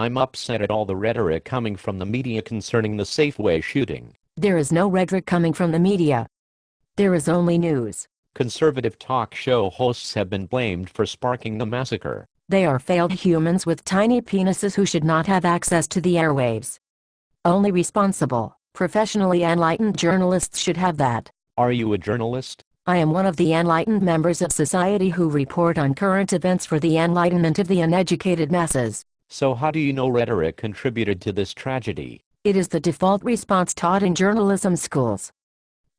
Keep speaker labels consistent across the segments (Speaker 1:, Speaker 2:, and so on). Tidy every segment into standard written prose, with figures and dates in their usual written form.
Speaker 1: I'm upset at all the rhetoric coming from the media concerning the Safeway shooting.
Speaker 2: There is no rhetoric coming from the media. There is only news.
Speaker 1: Conservative talk show hosts have been blamed for sparking the massacre.
Speaker 2: They are failed humans with tiny penises who should not have access to the airwaves. Only responsible, professionally enlightened journalists should have that.
Speaker 1: Are you a journalist?
Speaker 2: I am one of the enlightened members of society who report on current events for the enlightenment of the uneducated masses.
Speaker 1: So how do you know rhetoric contributed to this tragedy?
Speaker 2: It is the default response taught in journalism schools.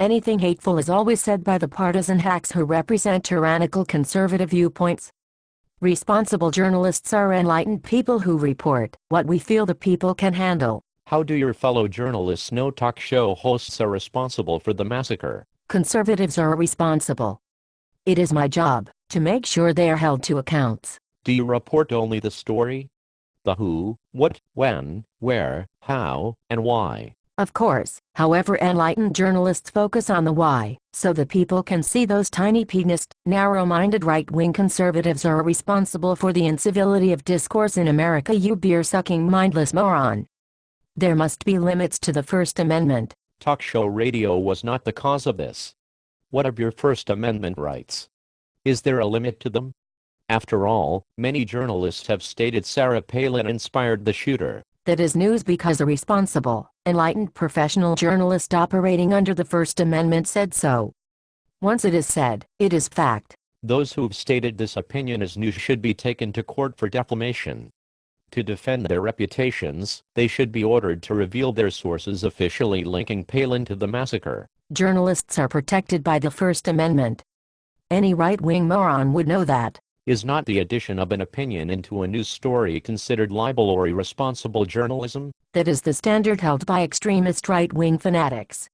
Speaker 2: Anything hateful is always said by the partisan hacks who represent tyrannical conservative viewpoints. Responsible journalists are enlightened people who report what we feel the people can handle.
Speaker 1: How do your fellow journalists know talk show hosts are responsible for the massacre?
Speaker 2: Conservatives are responsible. It is my job to make sure they are held to accounts.
Speaker 1: Do you report only the story? The who, what, when, where, how, and why?
Speaker 2: Of course, however, enlightened journalists focus on the why, so the people can see those tiny penised, narrow-minded right-wing conservatives are responsible for the incivility of discourse in America, you beer-sucking mindless moron. There must be limits to the First Amendment.
Speaker 1: Talk show radio was not the cause of this. What of your First Amendment rights? Is there a limit to them? After all, many journalists have stated Sarah Palin inspired the shooter.
Speaker 2: That is news because a responsible, enlightened professional journalist operating under the First Amendment said so. Once it is said, it is fact.
Speaker 1: Those who've stated this opinion as news should be taken to court for defamation. To defend their reputations, they should be ordered to reveal their sources officially linking Palin to the massacre.
Speaker 2: Journalists are protected by the First Amendment. Any right-wing moron would know that.
Speaker 1: Is not the addition of an opinion into a news story considered libel or irresponsible journalism?
Speaker 2: That is the standard held by extremist right-wing fanatics.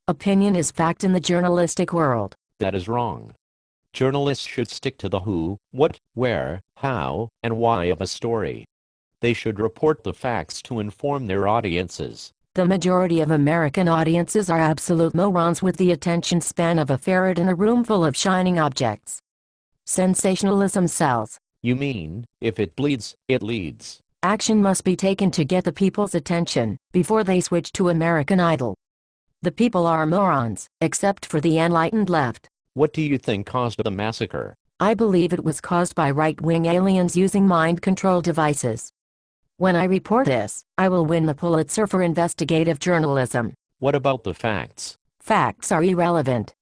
Speaker 2: Opinion is fact in the journalistic world.
Speaker 1: That is wrong. Journalists should stick to the who, what, where, how, and why of a story. They should report the facts to inform their audiences.
Speaker 2: The majority of American audiences are absolute morons with the attention span of a ferret in a room full of shining objects. Sensationalism sells.
Speaker 1: You mean, if it bleeds, it leads.
Speaker 2: Action must be taken to get the people's attention, before they switch to American Idol. The people are morons, except for the enlightened left.
Speaker 1: What do you think caused the massacre?
Speaker 2: I believe it was caused by right-wing aliens using mind control devices. When I report this, I will win the Pulitzer for investigative journalism.
Speaker 1: What about the facts?
Speaker 2: Facts are irrelevant.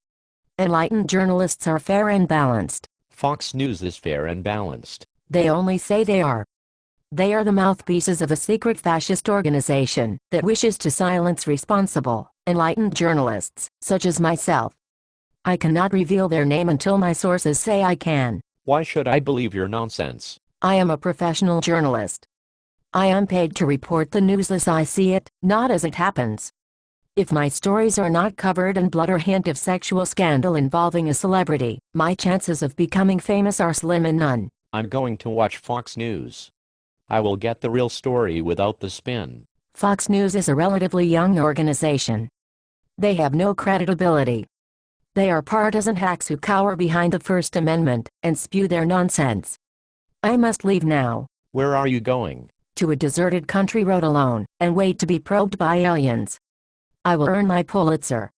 Speaker 2: Enlightened journalists are fair and balanced.
Speaker 1: Fox News is fair and balanced.
Speaker 2: They only say they are. They are the mouthpieces of a secret fascist organization that wishes to silence responsible, enlightened journalists, such as myself. I cannot reveal their name until my sources say I can.
Speaker 1: Why should I believe your nonsense?
Speaker 2: I am a professional journalist. I am paid to report the news as I see it, not as it happens. If my stories are not covered in blood or hint of sexual scandal involving a celebrity, my chances of becoming famous are slim and none.
Speaker 1: I'm going to watch Fox News. I will get the real story without the spin.
Speaker 2: Fox News is a relatively young organization. They have no credibility. They are partisan hacks who cower behind the First Amendment and spew their nonsense. I must leave now.
Speaker 1: Where are you going?
Speaker 2: To a deserted country road alone, and wait to be probed by aliens. I will earn my Pulitzer.